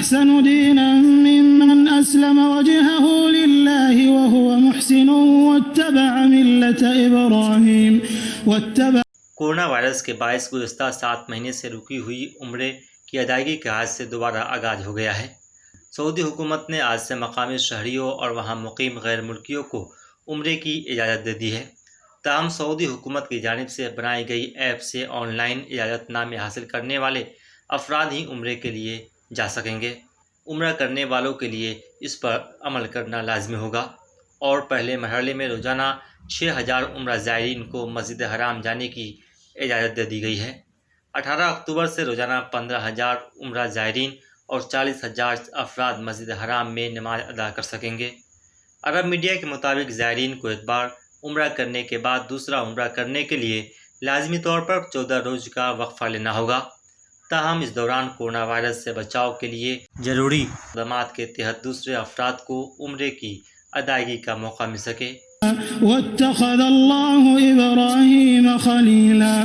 أحسن دينا ممن أسلم وجهه لله وهو محسن واتبع ملة إبراهيم کورونا وائرس کے باعث گزشتہ 7 مہینے سے رکی ہوئی عمرے کی ادائیگی کا آج سے دوبارہ آغاز ہو گیا ہے۔ سعودی حکومت نے آج سے مقامی شہریوں اور وہاں مقیم غیر ملکیوں کو عمرے کی اجازت دے دی ہے۔ تاہم سعودی حکومت کی جانب سے بنائی گئی ایپ سے آن لائن اجازت نامے حاصل کرنے والے افراد ہی عمرے کے لیے جا سکیں گے۔ عمرہ کرنے والوں کے لیے اس پر عمل کرنا لازمی ہوگا اور پہلے مرحلے میں روزانہ 6000 عمرہ زائرین کو مسجد حرام جانے کی اجازت دے دی گئی ہے۔ 18 اکتوبر سے روزانہ 15000 عمرہ زائرین اور 40000 افراد مسجد حرام میں نماز ادا کر سکیں گے۔ عرب میڈیا کے مطابق زائرین کو ایک بار عمرہ کرنے کے بعد دوسرا عمرہ کرنے کے لیے لازمی طور پر 14 روز کا وقفہ لینا ہوگا۔ تاہم اس دوران کورونا وائرس سے بچاؤ کے لیے ضروری اقدامات کے تحت دوسرے افراد کو عمرے کی ادائیگی کا موقع مل سکے۔ واتخذ الله إبراهيم خليلا